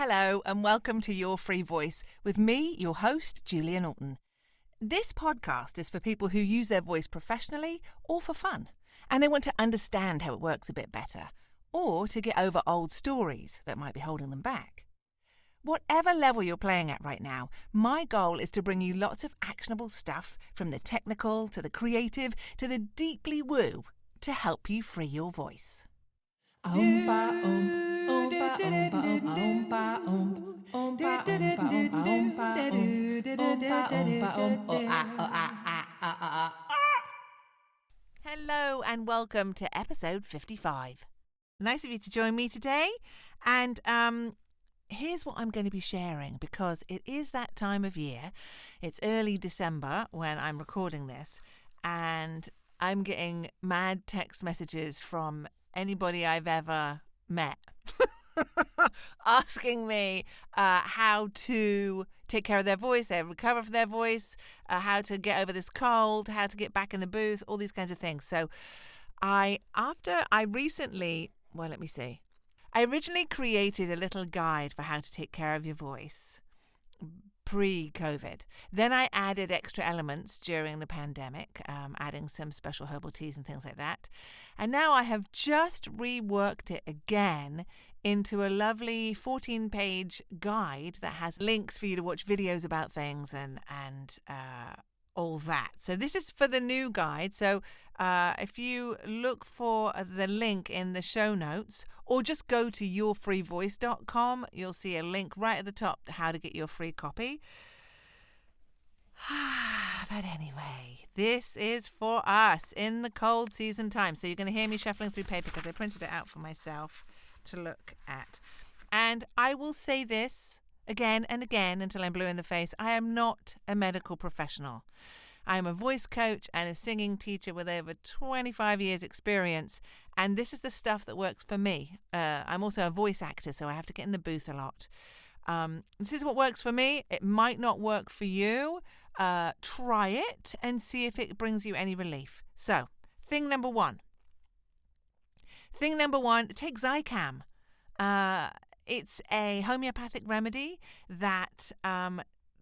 Hello and welcome to Your Free Voice with me, your host, Julia Norton. This podcast is for people who use their voice professionally or for fun, and they want to understand how it works a bit better, or to get over old stories that might be holding them back. Whatever level you're playing at right now, my goal is to bring you lots of actionable stuff from the technical to the creative to the deeply woo to help you free your voice. Hello and welcome to episode 55. Nice of you to join me today. And here's what I'm going to be sharing, because it is that time of year. It's early December when I'm recording this, and I'm getting mad text messages from anybody I've ever met asking me how to take care of their voice, recover from their voice, how to get over this cold, how to get back in the booth, all these kinds of things. So I originally created a little guide for how to take care of your voice pre-COVID. Then I added extra elements during the pandemic, adding some special herbal teas and things like that. And now I have just reworked it again into a lovely 14-page guide that has links for you to watch videos about things and all that. So this is for the new guide. So if you look for the link in the show notes, or just go to yourfreevoice.com, you'll see a link right at the top how to get your free copy. But anyway, this is for us in the cold season time. So you're going to hear me shuffling through paper because I printed it out for myself to look at. And I will say this again and again until I'm blue in the face. I am not a medical professional. I am a voice coach and a singing teacher with over 25 years experience, and this is the stuff that works for me. I'm also a voice actor, so I have to get in the booth a lot. This is what works for me. It might not work for you. Try it and see if it brings you any relief. So, thing number one, take Zicam. It's a homeopathic remedy that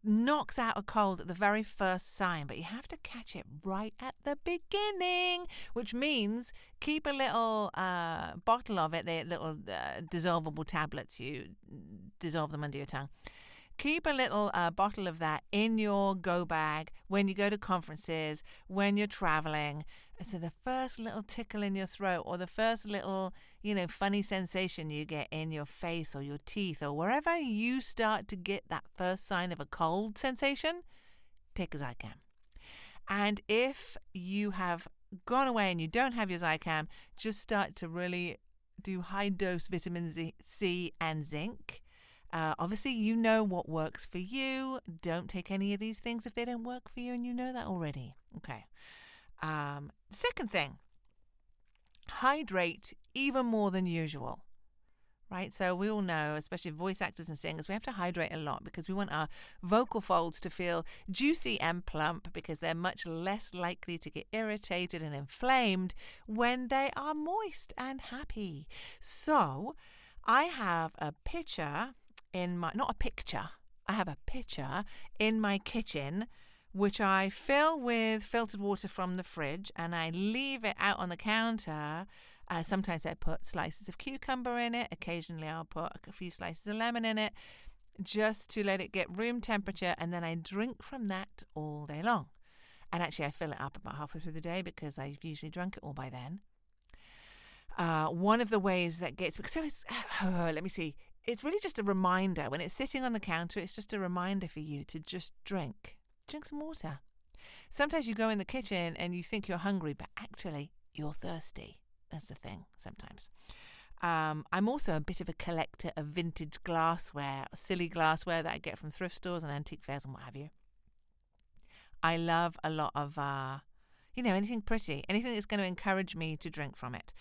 knocks out a cold at the very first sign, but you have to catch it right at the beginning, which means keep a little bottle of it, the little dissolvable tablets. You dissolve them under your tongue. Keep a little bottle of that in your go bag when you go to conferences, when you're traveling. So the first little tickle in your throat, or the first little, funny sensation you get in your face or your teeth, or wherever you start to get that first sign of a cold sensation, take a Zicam. And if you have gone away and you don't have your Zicam, just start to really do high-dose vitamin C and zinc. Obviously, you know what works for you. Don't take any of these things if they don't work for you, and you know that already. Okay. Second thing, hydrate even more than usual, right? So we all know, especially voice actors and singers, we have to hydrate a lot because we want our vocal folds to feel juicy and plump, because they're much less likely to get irritated and inflamed when they are moist and happy. So I have a pitcher I have a pitcher in my kitchen, which I fill with filtered water from the fridge, and I leave it out on the counter. Sometimes I put slices of cucumber in it. Occasionally I'll put a few slices of lemon in it, just to let it get room temperature, and then I drink from that all day long. And actually I fill it up about halfway through the day because I've usually drunk it all by then. One of the ways that gets... So it's... let me see. It's really just a reminder. When it's sitting on the counter, it's just a reminder for you to just drink. Drink some water. Sometimes you go in the kitchen and you think you're hungry, but actually you're thirsty. That's the thing sometimes. I'm also a bit of a collector of vintage glassware, silly glassware that I get from thrift stores and antique fairs and what have you. I love a lot of, anything pretty, anything that's going to encourage me to drink from it.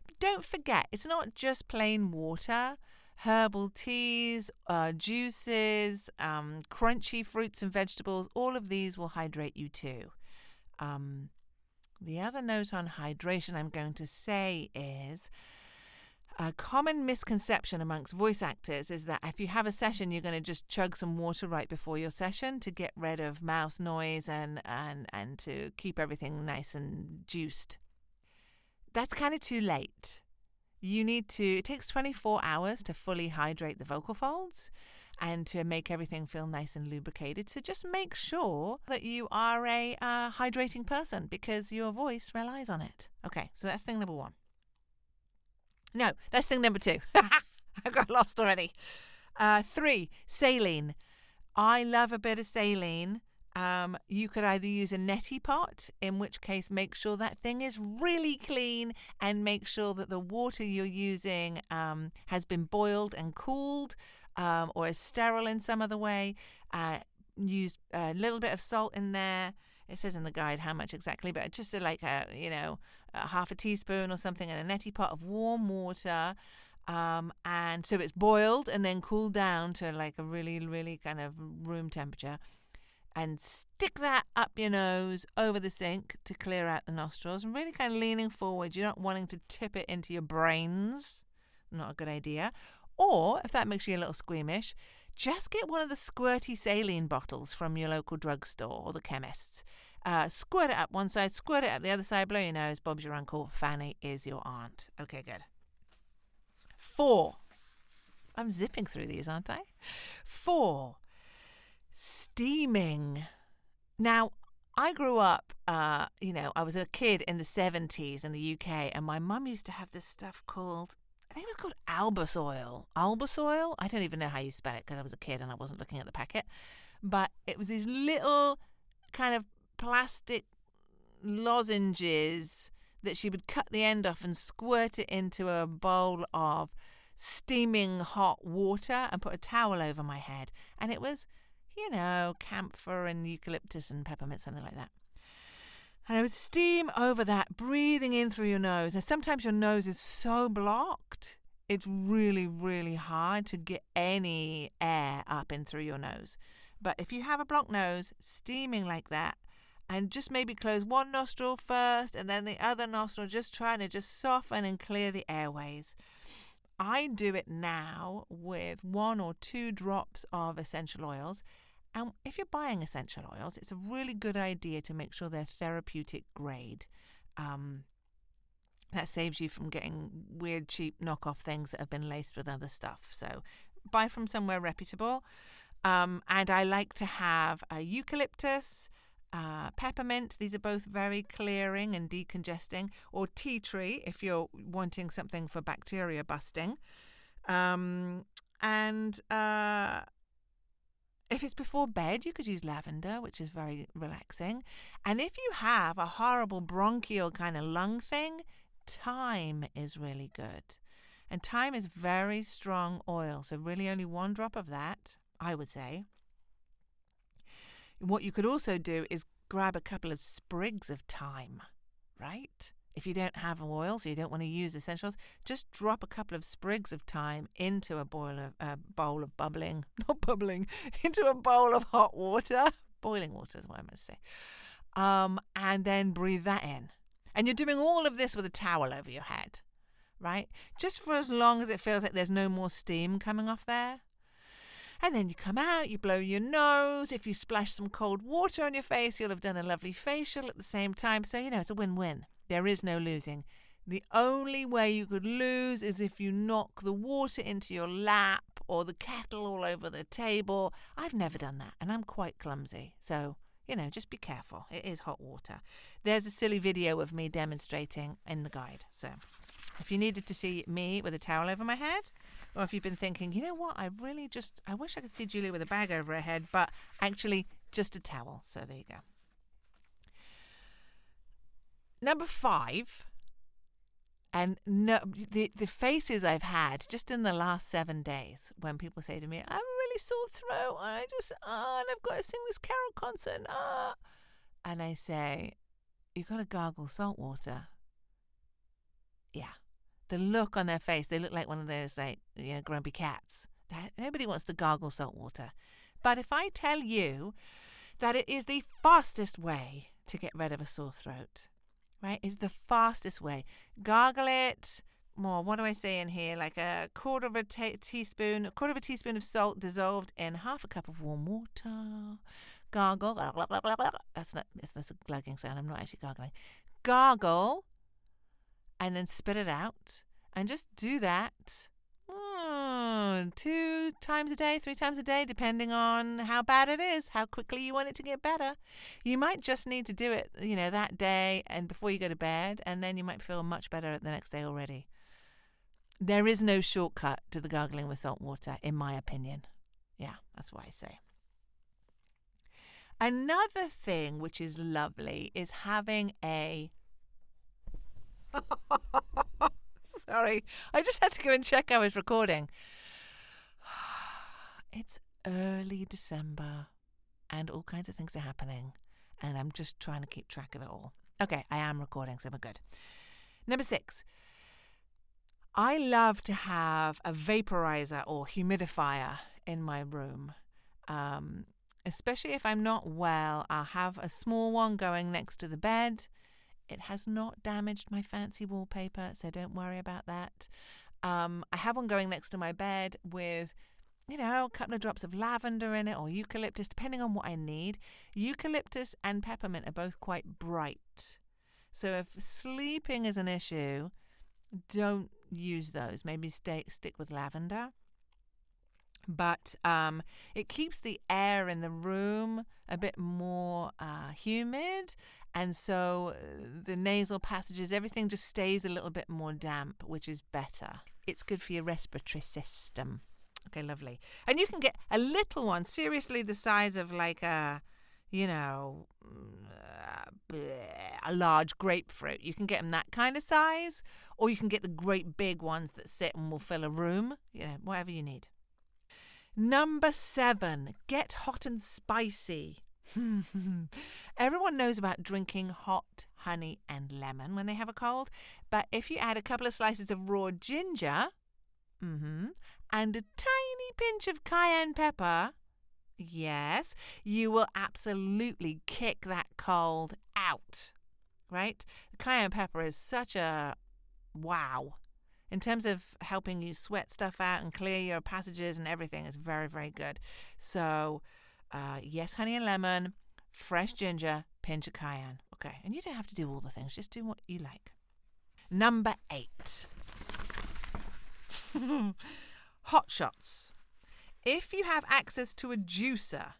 But don't forget, it's not just plain water. Herbal teas, juices, crunchy fruits and vegetables, all of these will hydrate you too. The other note on hydration I'm going to say is A common misconception amongst voice actors is that if you have a session, you're going to just chug some water right before your session to get rid of mouth noise and to keep everything nice and juiced. That's kind of too late. It takes 24 hours to fully hydrate the vocal folds and to make everything feel nice and lubricated. So just make sure that you are a hydrating person because your voice relies on it. Okay, so that's thing number 1. No, that's thing number 2. I got lost already. 3, saline. I love a bit of saline. You could either use a neti pot, in which case make sure that thing is really clean and make sure that the water you're using has been boiled and cooled or is sterile in some other way. Use a little bit of salt in there. It says in the guide how much exactly, but just a half a teaspoon or something in a neti pot of warm water. And so it's boiled and then cooled down to like a really, really kind of room temperature. And stick that up your nose over the sink to clear out the nostrils. And really kind of leaning forward. You're not wanting to tip it into your brains. Not a good idea. Or, if that makes you a little squeamish, just get one of the squirty saline bottles from your local drugstore or the chemist's. Squirt it up one side, squirt it up the other side, blow your nose. Bob's your uncle. Fanny is your aunt. Okay, good. 4. I'm zipping through these, aren't I? 4. Steaming. Now, I grew up, I was a kid in the 70s in the UK, and my mum used to have this stuff called, I think it was called Albus oil. Albus oil? I don't even know how you spell it because I was a kid and I wasn't looking at the packet. But it was these little kind of plastic lozenges that she would cut the end off and squirt it into a bowl of steaming hot water and put a towel over my head. And it was camphor and eucalyptus and peppermint, something like that. And I would steam over that, breathing in through your nose. And sometimes your nose is so blocked, it's really, really hard to get any air up in through your nose. But if you have a blocked nose, steaming like that, and just maybe close one nostril first and then the other nostril, just trying to just soften and clear the airways. I do it now with 1 or 2 drops of essential oils. And if you're buying essential oils, it's a really good idea to make sure they're therapeutic grade. That saves you from getting weird, cheap knockoff things that have been laced with other stuff. So buy from somewhere reputable. And I like to have eucalyptus, peppermint. These are both very clearing and decongesting. Or tea tree if you're wanting something for bacteria busting. If it's before bed, you could use lavender, which is very relaxing. And if you have a horrible bronchial kind of lung thing, thyme is really good. And thyme is very strong oil, so really only 1 drop of that, I would say. What you could also do is grab a couple of sprigs of thyme, right? If you don't have oil, so you don't want to use essentials, just drop a couple of sprigs of thyme into a bowl of into a bowl of hot water. Boiling water is what I must say. And then breathe that in. And you're doing all of this with a towel over your head, right? Just for as long as it feels like there's no more steam coming off there. And then you come out, you blow your nose. If you splash some cold water on your face, you'll have done a lovely facial at the same time. So, it's a win-win. There is no losing. The only way you could lose is if you knock the water into your lap or the kettle all over the table. I've never done that, and I'm quite clumsy. So, just be careful. It is hot water. There's a silly video of me demonstrating in the guide. So, if you needed to see me with a towel over my head, or if you've been thinking, you know what, I wish I could see Julia with a bag over her head, but actually just a towel. So there you go. Number 5, and no, the faces I've had just in the last 7 days when people say to me, I have a really sore throat, and and I've got to sing this carol concert, and I say, you've got to gargle salt water. Yeah. The look on their face, they look like one of those grumpy cats. Nobody wants to gargle salt water. But if I tell you that it is the fastest way to get rid of a sore throat, right? It's the fastest way. Gargle it, more. What do I say in here? Like a quarter of a teaspoon of salt dissolved in half a cup of warm water. Gargle. That's a glugging sound. I'm not actually gargling. Gargle, and then spit it out, and just do that 2 times a day, 3 times a day, depending on how bad it is, how quickly you want it to get better. You might just need to do it, that day and before you go to bed, and then you might feel much better the next day already. There is no shortcut to the gargling with salt water, in my opinion. Yeah, that's what I say. Another thing which is lovely is having a... Sorry, I just had to go and check I was recording. It's early December and all kinds of things are happening, and I'm just trying to keep track of it all. Okay, I am recording, so we're good. Number 6. I love to have a vaporizer or humidifier in my room. Especially if I'm not well, I'll have a small one going next to the bed. It has not damaged my fancy wallpaper, so don't worry about that. I have one going next to my bed with, a couple of drops of lavender in it or eucalyptus, depending on what I need. Eucalyptus and peppermint are both quite bright. So if sleeping is an issue, don't use those. Maybe stick with lavender. But it keeps the air in the room a bit more humid, and so the nasal passages, everything just stays a little bit more damp, which is better. It's good for your respiratory system. Okay, lovely. And you can get a little one, seriously the size of like a large grapefruit. You can get them that kind of size, or you can get the great big ones that sit and will fill a room. Whatever you need. Number 7, get hot and spicy. Everyone knows about drinking hot honey and lemon when they have a cold, but if you add a couple of slices of raw ginger and a tiny pinch of cayenne pepper, yes, you will absolutely kick that cold out, right? The cayenne pepper is such a wow. In terms of helping you sweat stuff out and clear your passages and everything, it's very, very good. So, yes, honey and lemon, fresh ginger, pinch of cayenne. Okay, and you don't have to do all the things. Just do what you like. Number 8. Hot shots. If you have access to a juicer,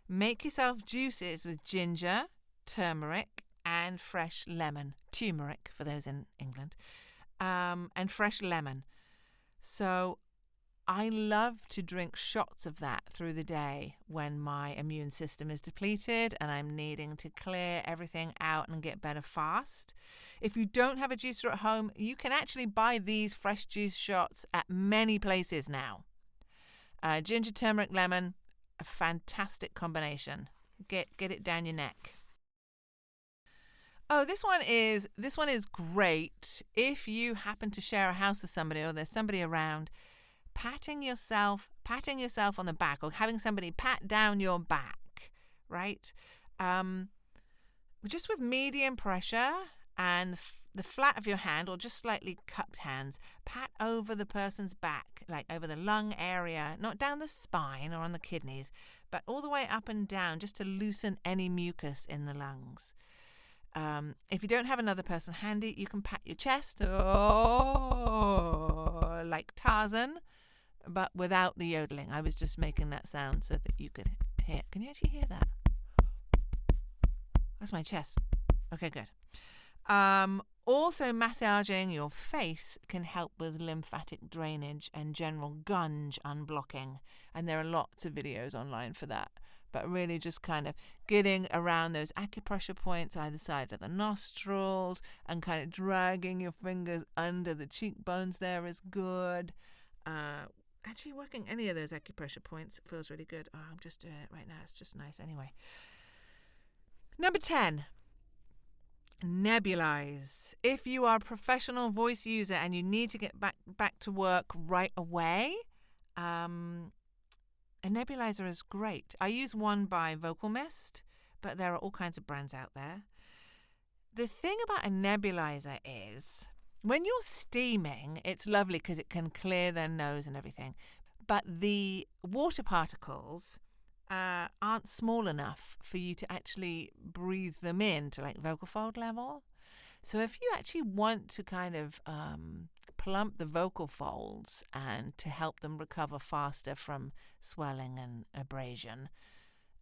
make yourself juices with ginger, turmeric, and fresh lemon. Turmeric, for those in England. And fresh lemon. So I love to drink shots of that through the day when my immune system is depleted and I'm needing to clear everything out and get better fast. If you don't have a juicer at home, you can actually buy these fresh juice shots at many places now. Ginger, turmeric, lemon, a fantastic combination. Get it down your neck. Oh, this one is great if you happen to share a house with somebody or there's somebody around. Patting yourself on the back, or having somebody pat down your back, right? Just with medium pressure and the flat of your hand, or just slightly cupped hands, pat over the person's back, like over the lung area, not down the spine or on the kidneys, but all the way up and down, just to loosen any mucus in the lungs. If you don't have another person handy, you can pat your chest, like Tarzan, but without the yodeling. I was just making that sound so that you could hear. Can you actually hear that? That's my chest. Okay, good. Also, massaging your face can help with lymphatic drainage and general gunge unblocking. And there are lots of videos online for that. But really just kind of getting around those acupressure points either side of the nostrils and kind of dragging your fingers under the cheekbones there is good. Actually working any of those acupressure points feels really good. Oh, I'm just doing it right now. It's just nice anyway. Number 10. Nebulize. If you are a professional voice user and you need to get back to work right away, a nebulizer is great. I use one by Vocal Mist, but there are all kinds of brands out there. The thing about a nebulizer is When you're steaming, it's lovely because it can clear their nose and everything. But the water particles aren't small enough for you to actually breathe them in to like vocal fold level. So if you actually want to kind of plump the vocal folds and to help them recover faster from swelling and abrasion,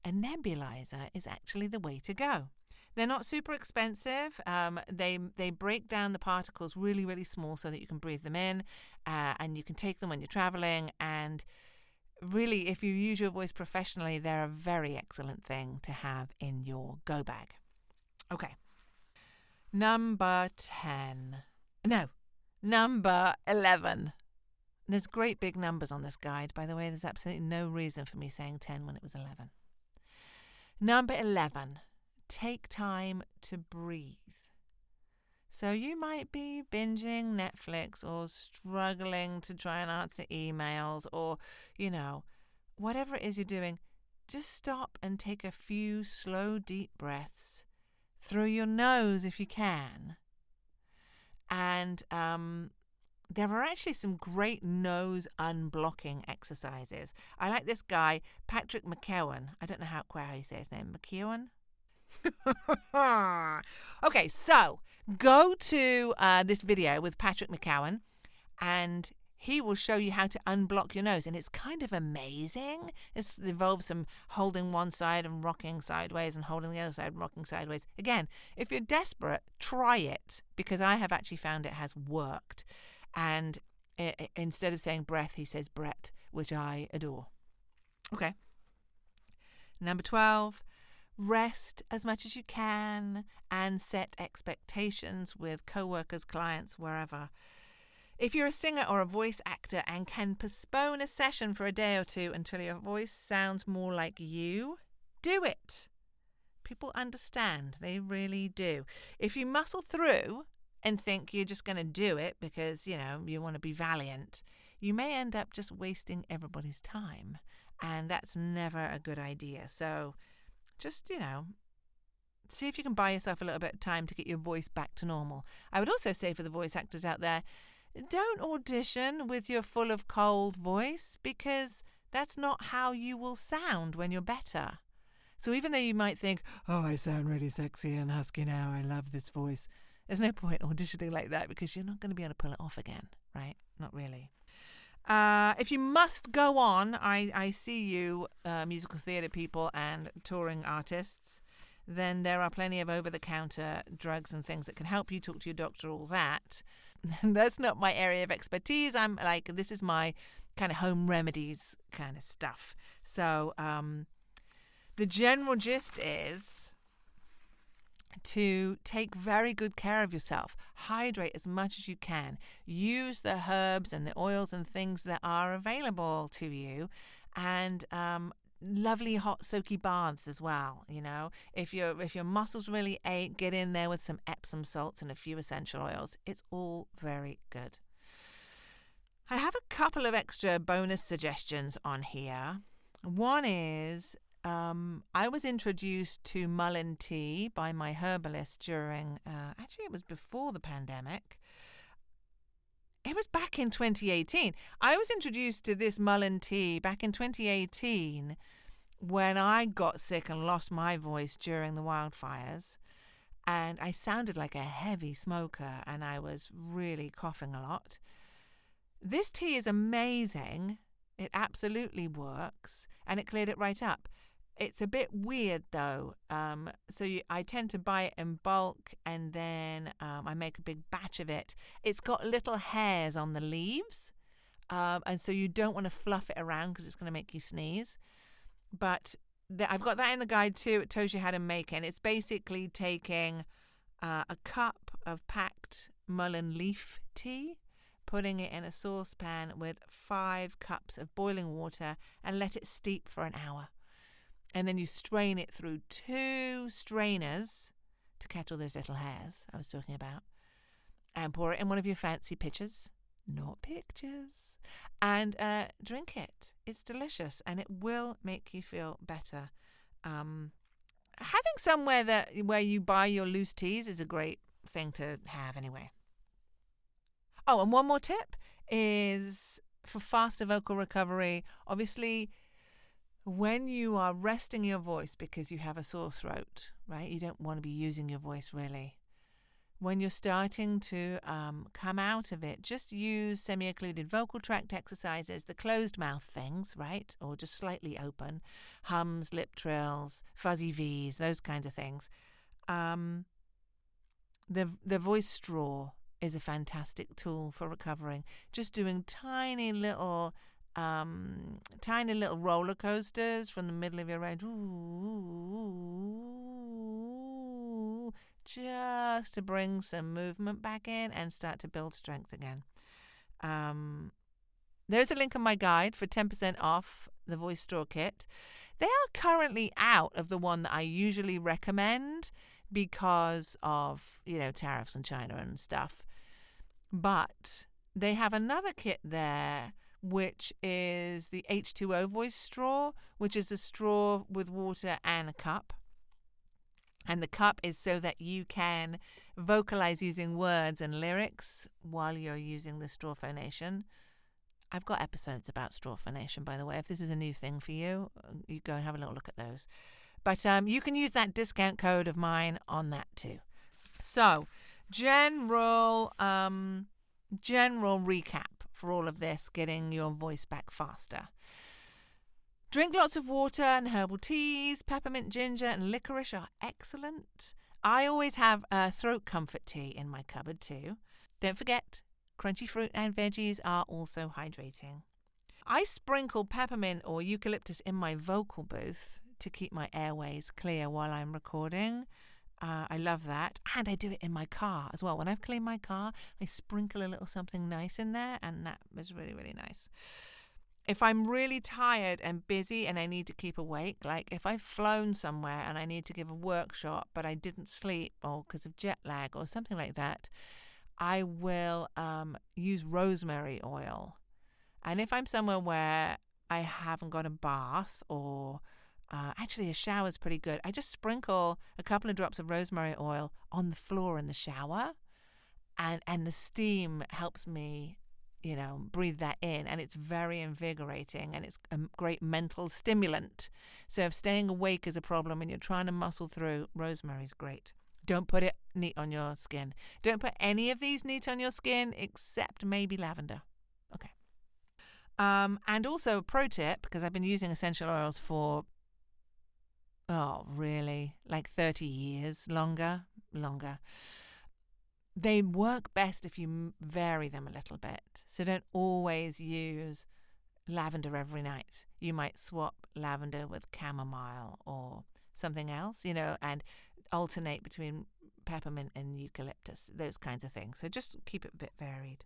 a nebulizer is actually the way to go. They're not super expensive. They break down the particles really, really small so that you can breathe them in, and you can take them when you're traveling. And really, if you use your voice professionally, they're a very excellent thing to have in your go bag. Okay. Number 10. No, number 11. There's great big numbers on this guide, by the way. There's absolutely no reason for me saying 10 when it was 11. Number 11. Take time to breathe. So you might be binging Netflix or struggling to try and answer emails or, whatever it is you're doing. Just stop and take a few slow, deep breaths through your nose if you can. And there are actually some great nose unblocking exercises. I like this guy, Patrick McKeown. I don't know how you say his name. McKeown? Okay, so go to this video with Patrick McKeown and he will show you how to unblock your nose. And it's kind of amazing. It involves some holding one side and rocking sideways and holding the other side and rocking sideways. Again, if you're desperate, try it because I have actually found it has worked. And instead of saying breath, he says Brett, which I adore. Okay. Number 12. Rest as much as you can and set expectations with co-workers, clients, wherever. If you're a singer or a voice actor and can postpone a session for a day or two until your voice sounds more like you, do it. People understand. They really do. If you muscle through and think you're just going to do it because, you want to be valiant, you may end up just wasting everybody's time. And that's never a good idea. So just, see if you can buy yourself a little bit of time to get your voice back to normal. I would also say for the voice actors out there, don't audition with your full of cold voice because that's not how you will sound when you're better. So even though you might think, oh, I sound really sexy and husky now, I love this voice, there's no point auditioning like that because you're not going to be able to pull it off again, right? Not really. If you must go on, I see you, musical theatre people and touring artists, then there are plenty of over-the-counter drugs and things that can help you. Talk to your doctor, all that. That's not my area of expertise. I'm like, this is my kind of home remedies kind of stuff. So the general gist is to take very good care of yourself. Hydrate as much as you can. Use the herbs and the oils and things that are available to you. And lovely hot soaky baths as well. If your muscles really ache, get in there with some Epsom salts and a few essential oils. It's all very good. I have a couple of extra bonus suggestions on here. One is I was introduced to mullein tea by my herbalist during actually it was before the pandemic. It was back in 2018. I was introduced to this mullein tea back in 2018 when I got sick and lost my voice during the wildfires. And I sounded like a heavy smoker and I was really coughing a lot. This tea is amazing. It absolutely works and it cleared it right up. It's a bit weird though. I tend to buy it in bulk and then I make a big batch of it. It's got little hairs on the leaves. And so you don't want to fluff it around because it's going to make you sneeze. But I've got that in the guide too. It tells you how to make it. And it's basically taking a cup of packed mullein leaf tea, putting it in a saucepan with 5 cups of boiling water and let it steep for an hour. And then you strain it through 2 strainers to catch all those little hairs I was talking about. And pour it in one of your fancy pitchers. Not pictures. And drink it. It's delicious and it will make you feel better. Having somewhere where you buy your loose teas is a great thing to have anyway. Oh, and one more tip is for faster vocal recovery. Obviously, when you are resting your voice because you have a sore throat, right? You don't want to be using your voice really. When you're starting to come out of it, just use semi-occluded vocal tract exercises, the closed mouth things, right? Or just slightly open, hums, lip trills, fuzzy V's, those kinds of things. The voice straw is a fantastic tool for recovering. Just doing tiny little roller coasters from the middle of your range. Ooh, just to bring some movement back in and start to build strength again. There's a link in my guide for 10% off the voice straw kit. They are currently out of the one that I usually recommend because of, tariffs in China and stuff. But they have another kit there, which is the H2O voice straw, which is a straw with water and a cup. And the cup is so that you can vocalize using words and lyrics while you're using the straw phonation. I've got episodes about straw phonation, by the way. If this is a new thing for you, you go and have a little look at those. But you can use that discount code of mine on that too. So, general recap for all of this, getting your voice back faster. Drink lots of water and herbal teas. Peppermint, ginger, and licorice are excellent. I always have a throat comfort tea in my cupboard too. Don't forget, crunchy fruit and veggies are also hydrating. I sprinkle peppermint or eucalyptus in my vocal booth to keep my airways clear while I'm recording. I love that. And I do it in my car as well. When I've cleaned my car, I sprinkle a little something nice in there, and that was really, really nice. If I'm really tired and busy and I need to keep awake, like if I've flown somewhere and I need to give a workshop but I didn't sleep or because of jet lag or something like that, I will use rosemary oil. And if I'm somewhere where I haven't got a bath or actually a shower's pretty good, I just sprinkle a couple of drops of rosemary oil on the floor in the shower, and the steam helps me breathe that in, and it's very invigorating, and it's a great mental stimulant. So if staying awake is a problem and you're trying to muscle through, rosemary's great. Don't put it neat on your skin. Don't put any of these neat on your skin except maybe lavender. Okay. And also a pro tip, because I've been using essential oils for, really, like 30 years, longer. They work best if you vary them a little bit. So don't always use lavender every night. You might swap lavender with chamomile or something else, and alternate between peppermint and eucalyptus, those kinds of things. So just keep it a bit varied.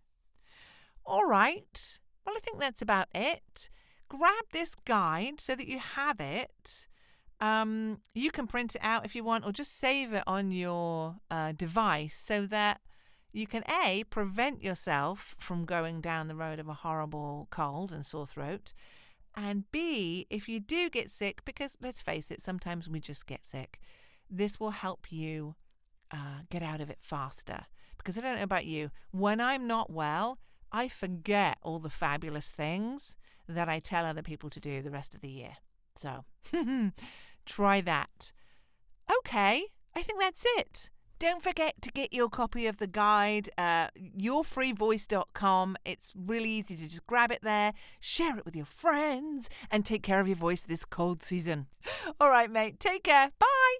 All right. Well, I think that's about it. Grab this guide so that you have it. You can print it out if you want, or just save it on your device so that you can A, prevent yourself from going down the road of a horrible cold and sore throat, and B, if you do get sick, because let's face it, sometimes we just get sick, this will help you get out of it faster. Because I don't know about you, when I'm not well, I forget all the fabulous things that I tell other people to do the rest of the year. So, try that. Okay, I think that's it. Don't forget to get your copy of the guide, yourfreevoice.com. It's really easy to just grab it there, share it with your friends, and take care of your voice this cold season. All right, mate, take care. Bye.